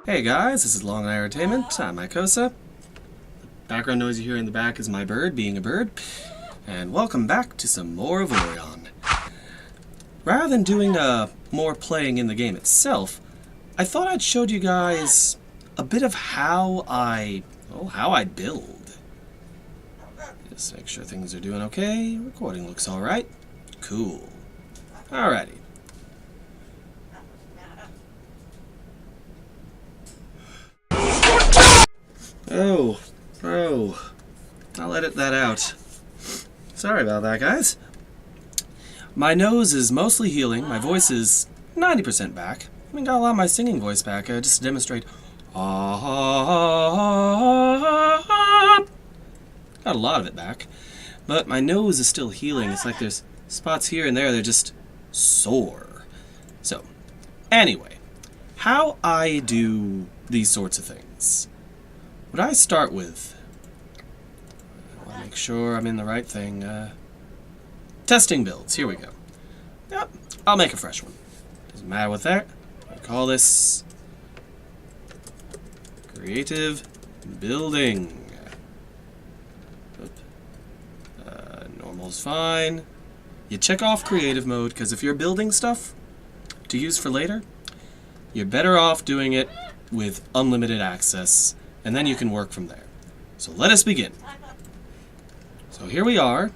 Hey guys, this is Long Eye Entertainment. I'm Mycosa. The background noise you hear in the back is my bird being a bird. And welcome back to some more Avorion. Rather than doing more playing in the game itself, I thought I'd show you guys a bit of how I build. Just make sure things are doing okay. Recording looks alright. Cool. Alrighty. I'll edit that out. Sorry about that, guys. My nose is mostly healing. My voice is 90% back. I got a lot of my singing voice back just to demonstrate. Got a lot of it back. But my nose is still healing. It's like there's spots here and there, they're just sore. So, anyway, how I do these sorts of things. What I start with, I want to make sure I'm in the right thing. Testing builds. Here we go. Yep, I'll make a fresh one. Doesn't matter what that. I call this creative building. Normal's fine. You check off creative mode because if you're building stuff to use for later, you're better off doing it with unlimited access. And then you can work from there. So let us begin. So here we are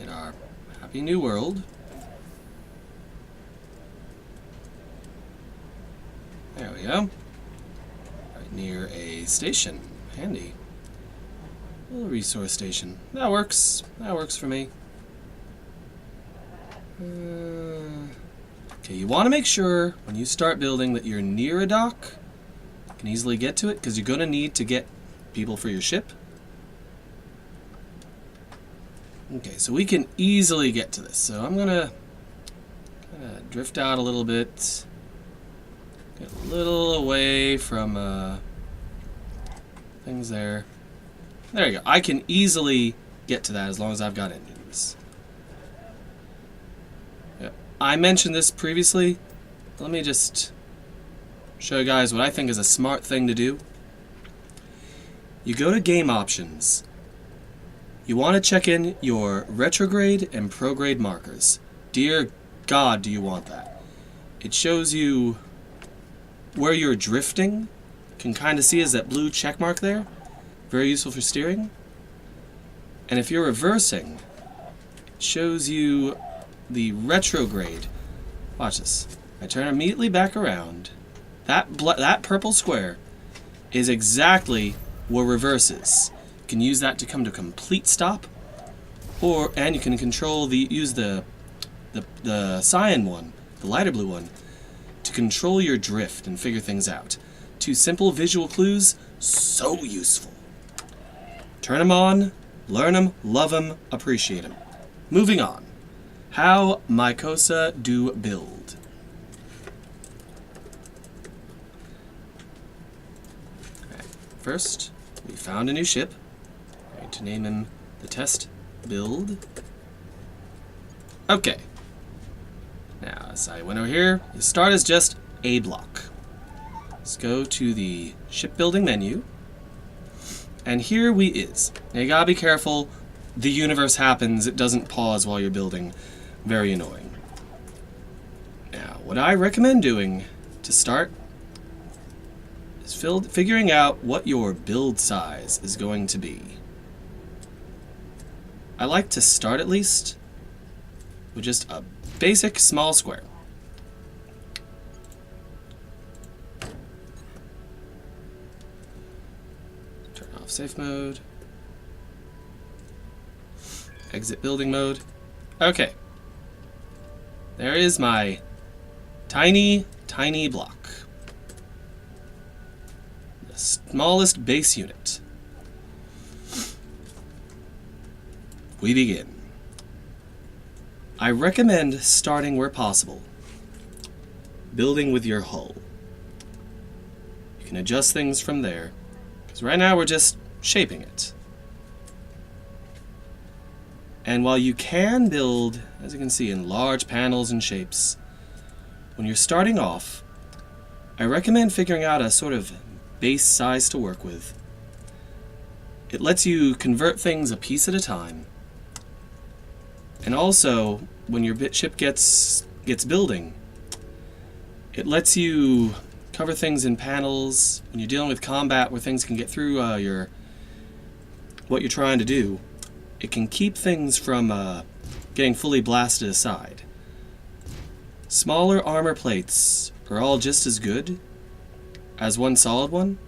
in our happy new world. There we go. Right near a station. Handy. A little resource station. That works. That works for me. Okay, you want to make sure when you start building that you're near a dock. Can easily get to it because you're going to need to get people for your ship. Okay, so we can easily get to this. So I'm going to drift out a little bit. Get a little away from things there. There you go. I can easily get to that as long as I've got engines. Yep. I mentioned this previously. Let me just show you guys what I think is a smart thing to do. You go to game options. You want to check in your retrograde and prograde markers. Dear God, do you want that? It shows you where you're drifting. You can kind of see as that blue check mark there. Very useful for steering. And if you're reversing, it shows you the retrograde. Watch this. I turn immediately back around. That purple square is exactly where reverse is. You can use that to come to a complete stop, and you can use the cyan one, the lighter blue one, to control your drift and figure things out. Two simple visual clues, so useful. Turn them on, learn them, love them, appreciate them. Moving on. How Mycosa do build. First, we found a new ship. I'm going to name him the test build. Okay. Now, as I went over here, you start as just a block. Let's go to the shipbuilding menu. And here we is. Now you gotta be careful. The universe happens. It doesn't pause while you're building. Very annoying. Now, what I recommend doing to start is figuring out what your build size is going to be. I like to start at least with just a basic small square. Turn off safe mode. Exit building mode. Okay. There is my tiny, tiny block. Smallest base unit. We begin. I recommend starting where possible. Building with your hull. You can adjust things from there, because right now we're just shaping it. And while you can build, as you can see, in large panels and shapes, when you're starting off, I recommend figuring out a sort of base size to work with. It lets you convert things a piece at a time. And also, when your ship gets building, it lets you cover things in panels when you're dealing with combat where things can get through what you're trying to do. It can keep things from getting fully blasted aside. Smaller armor plates are all just as good as one solid one,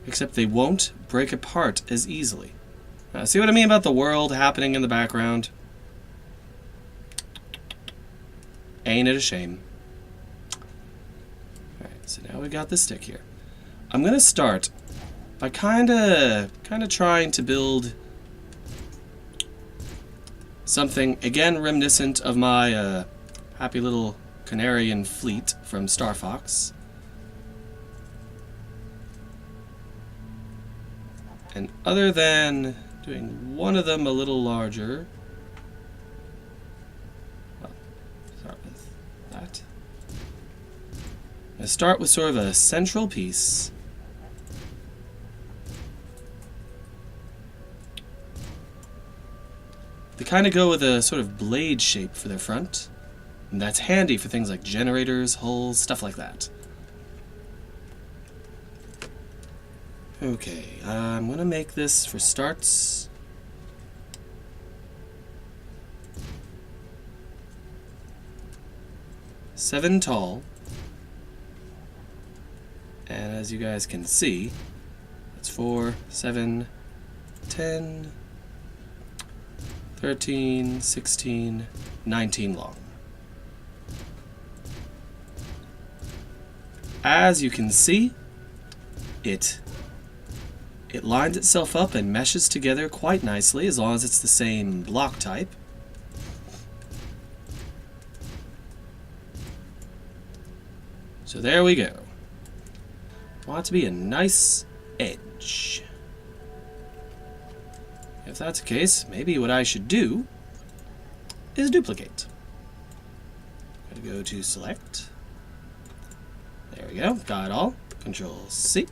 except they won't break apart as easily. See what I mean about the world happening in the background? Ain't it a shame? Alright, so now we got the stick here. I'm gonna start by kinda trying to build something, again, reminiscent of my happy little Canarian fleet from Star Fox. And other than doing one of them a little larger, well, start with that. I'm gonna start with sort of a central piece. They kind of go with a sort of blade shape for their front. And that's handy for things like generators, hulls, stuff like that. Okay, I'm gonna make this for starts. Seven tall. And as you guys can see, that's 4, 7, 10, 13, 16, 19 long. As you can see, it lines itself up and meshes together quite nicely as long as it's the same block type. So there we go. Want it to be a nice edge. If that's the case, maybe what I should do is duplicate. Gotta go to select. There we go, got it all. Control C,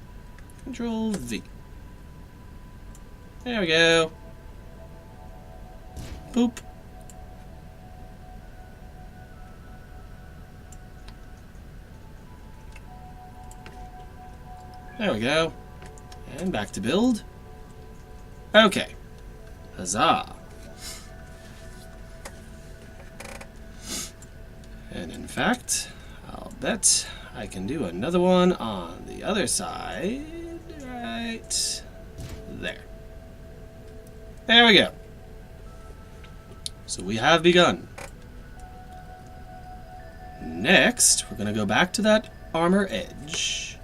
Control V. There we go. Boop. There we go. And back to build. Okay. Huzzah. And in fact, I'll bet I can do another one on the other side. Right there. There we go. So we have begun. Next, we're going to go back to that armor edge.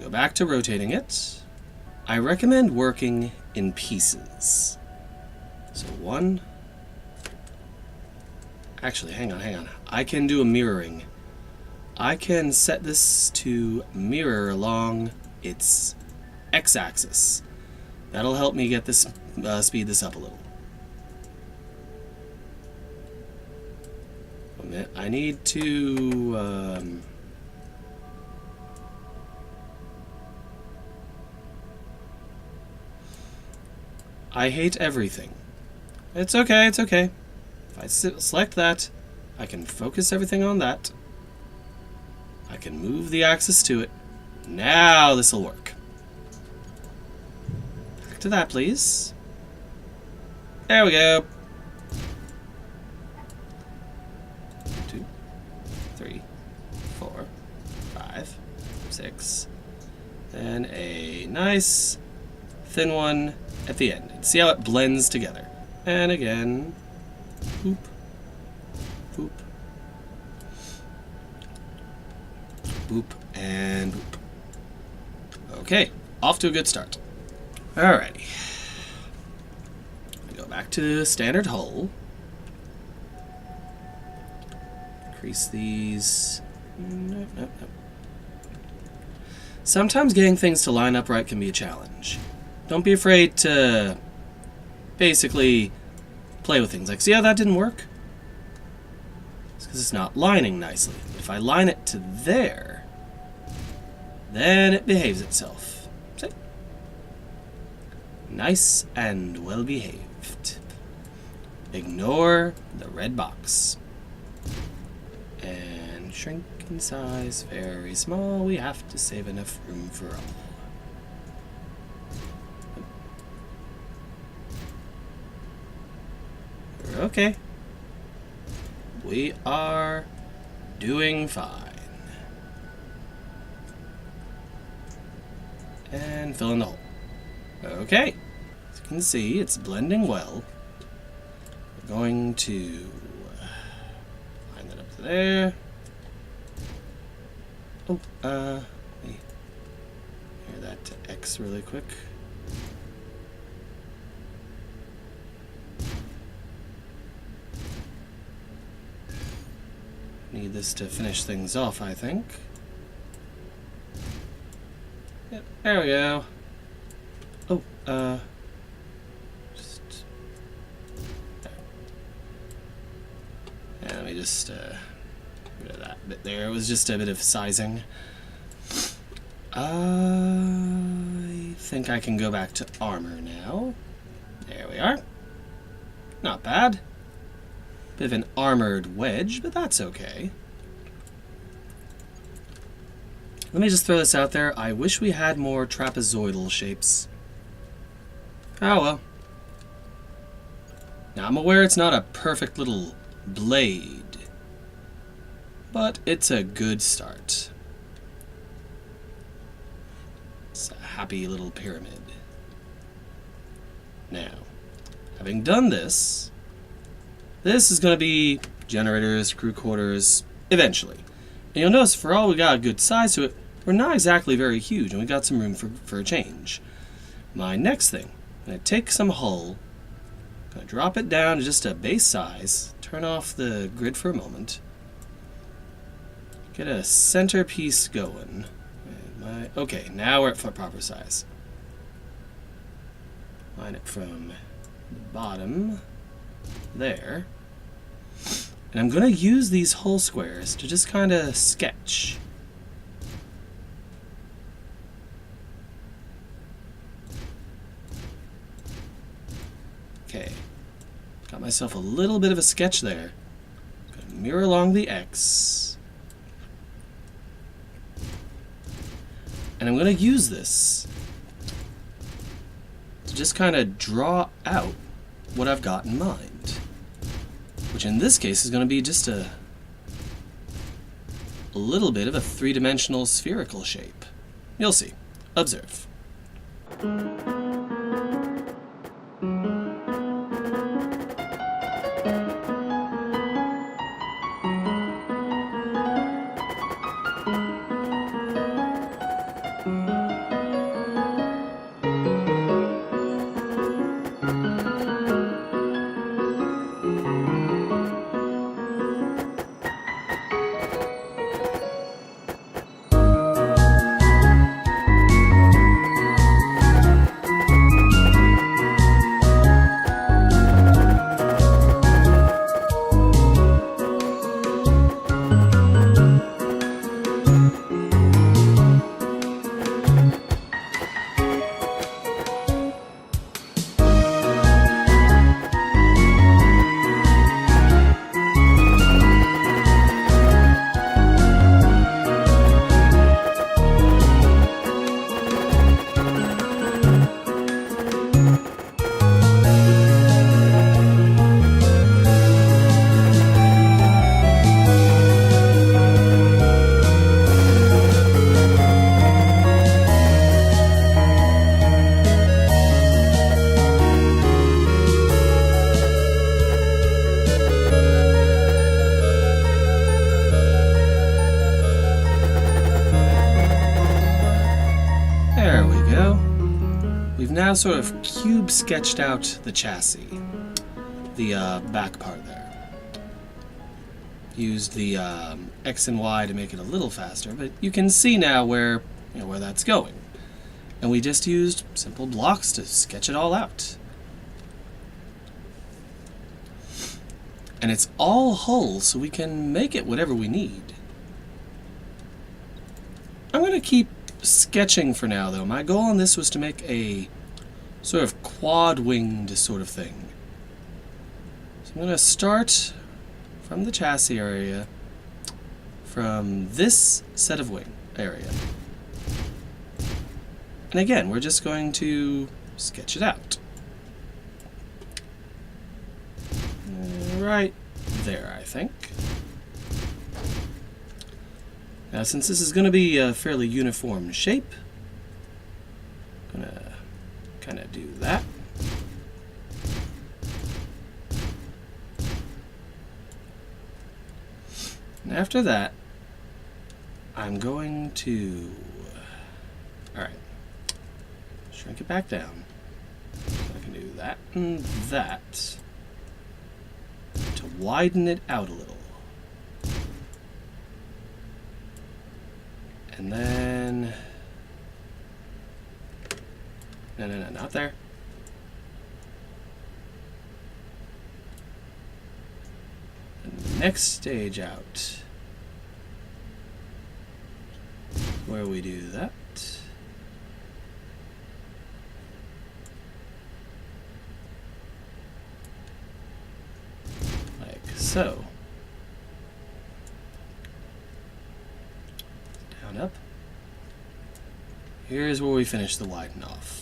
Go back to rotating it. I recommend working in pieces. So one. Actually, hang on. I can do a mirroring. I can set this to mirror along its x-axis. That'll help me get this speed this up a little. A minute. I need to I hate everything. It's okay, it's okay. If I select that, I can focus everything on that. I can move the axis to it. Now this'll work. Back to that, please. There we go. 2, 3, 4, 5, 6. Then a nice thin one at the end. See how it blends together. And again, boop, boop, boop, and boop. Okay, off to a good start. Alrighty. Go back to standard hull. Increase these. Nope. Sometimes getting things to line up right can be a challenge. Don't be afraid to basically play with things. Like, see how that didn't work? It's because it's not lining nicely. But if I line it to there, then it behaves itself. See? Nice and well behaved. Ignore the red box. And shrink in size, very small. We have to save enough room for all. Okay. We are doing fine. And fill in the hole. Okay. As you can see, it's blending well. We're going to line that up to there. Oh, let me hear that to X really quick. Need this to finish things off, I think. Yep, there we go. Oh, just there. Yeah, let me just get rid of that bit there. It was just a bit of sizing. I think I can go back to armor now. There we are. Not bad. Bit of an armored wedge, but that's okay. Let me just throw this out there. I wish we had more trapezoidal shapes. Oh well. Now I'm aware it's not a perfect little blade, but it's a good start. It's a happy little pyramid. Now, having done this, this is going to be generators, crew quarters, eventually. And you'll notice for all we got a good size to it, we're not exactly very huge, and we got some room for a change. My next thing, I'm going to take some hull, going to drop it down to just a base size, turn off the grid for a moment, get a centerpiece going. Okay, now we're at proper size. Line it from the bottom there. And I'm going to use these hull squares to just kind of sketch. Okay. Got myself a little bit of a sketch there. Going to mirror along the X. And I'm going to use this to just kind of draw out what I've got in mind. Which in this case is going to be just a little bit of a three-dimensional spherical shape. You'll see. Observe. Now sort of cube sketched out the chassis, the back part there. Used the X and Y to make it a little faster, but you can see now where that's going. And we just used simple blocks to sketch it all out. And it's all hull, so we can make it whatever we need. I'm going to keep sketching for now, though. My goal on this was to make a sort of quad-winged sort of thing. So I'm going to start from the chassis area, from this set of wing area. And again, we're just going to sketch it out. Right there, I think. Now, since this is going to be a fairly uniform shape, I'm going to kind of do that. And after that, I'm going to... Alright. Shrink it back down. So I can do that and that to widen it out a little. And then... No, not there. And next stage out, where we do that. Like so. Down, up. Here's where we finish the widen off.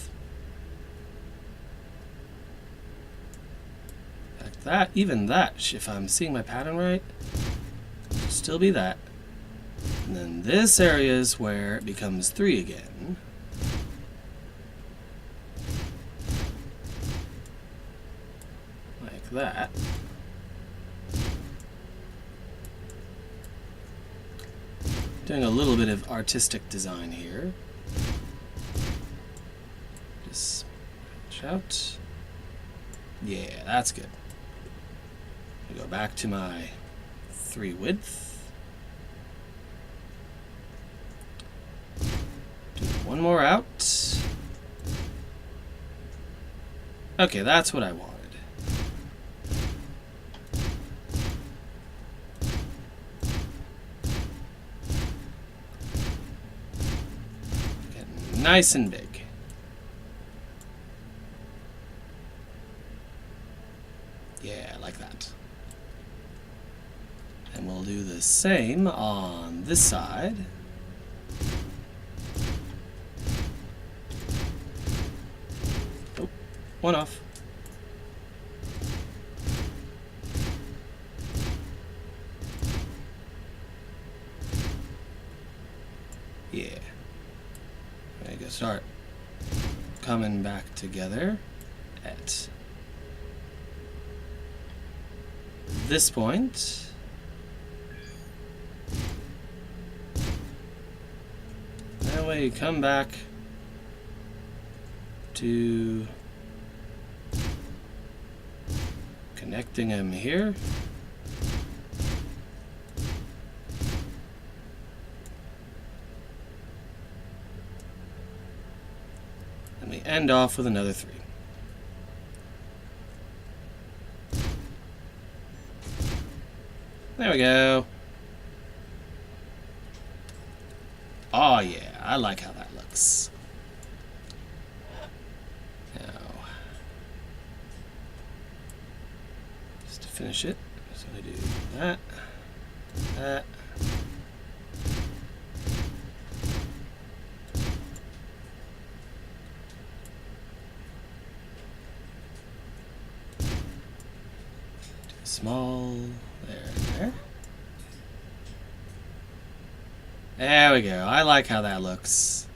Like that, even that, if I'm seeing my pattern right, still be that. And then this area is where it becomes 3 again. Like that. Doing a little bit of artistic design here. Just stretch out. Yeah, that's good. I go back to my 3 width. Do one more out. Okay, that's what I wanted. Getting nice and big. Yeah, like that. And we'll do the same on this side. Oh, one off. Yeah. I gotta start coming back together at this point. That way you come back to connecting them here. And we end off with another 3. There we go. Oh yeah, I like how that looks. Now, just to finish it, I'm just going to do that, that. Do a small, there. There we go. I like how that looks.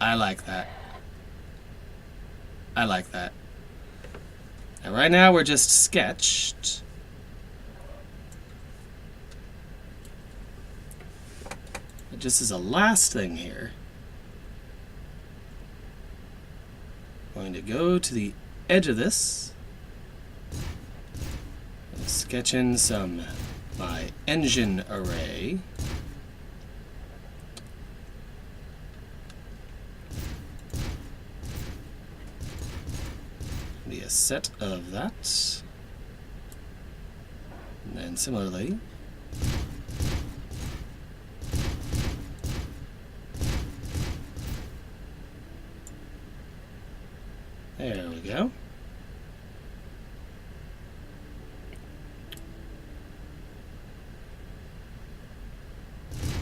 I like that. I like that. Now, right now we're just sketched. But just as a last thing here, I'm going to go to the edge of this. Sketch in my engine array. Be a set of that. And then similarly, There we go.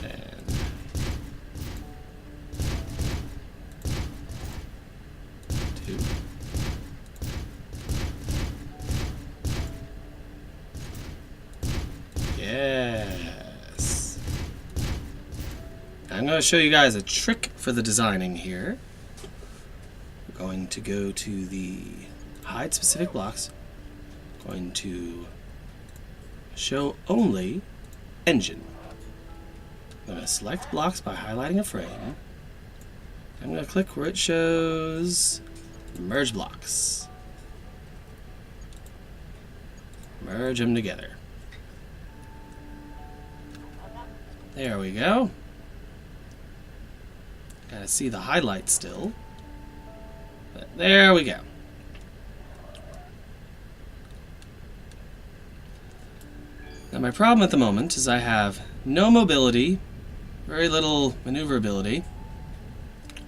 And two. Yes. I'm going to show you guys a trick for the designing here. We're going to go to the hide specific blocks. Going to show only engine. I'm going to select blocks by highlighting a frame. I'm going to click where it shows merge blocks. Merge them together. There we go. Gotta see the highlight still. But there we go. Now my problem at the moment is I have no mobility, very little maneuverability.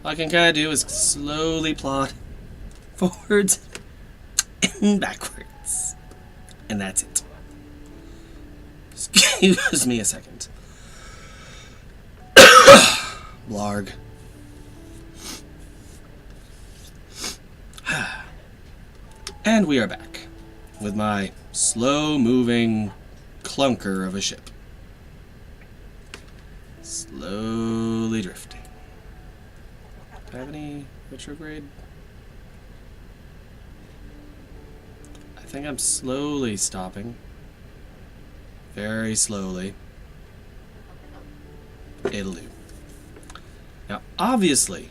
All I can kind of do is slowly plot forwards and backwards. And that's it. Excuse me a second. Blarg. And we are back with my slow-moving clunker of a ship. Slowly drifting. Do I have any retrograde? I think I'm slowly stopping. Very slowly. It'll do. Now, obviously,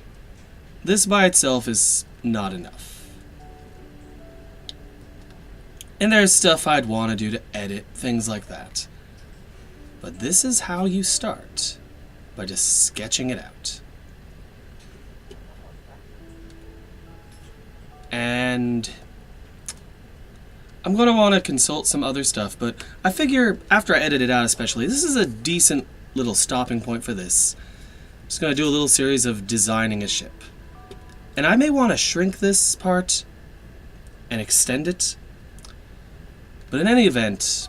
this by itself is not enough. And there's stuff I'd want to do to edit, things like that. But this is how you start, by just sketching it out. And I'm going to want to consult some other stuff, but I figure after I edit it out especially, this is a decent little stopping point for this. I'm just going to do a little series of designing a ship. And I may want to shrink this part and extend it. But in any event,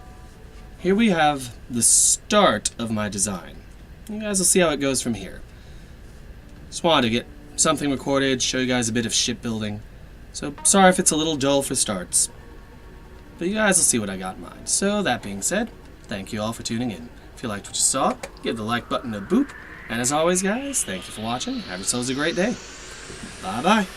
here we have the start of my design. You guys will see how it goes from here. Just wanted to get something recorded, show you guys a bit of shipbuilding. So sorry if it's a little dull for starts. But you guys will see what I got in mind. So that being said, thank you all for tuning in. If you liked what you saw, give the like button a boop. And as always, guys, thank you for watching. Have yourselves a great day. Bye-bye.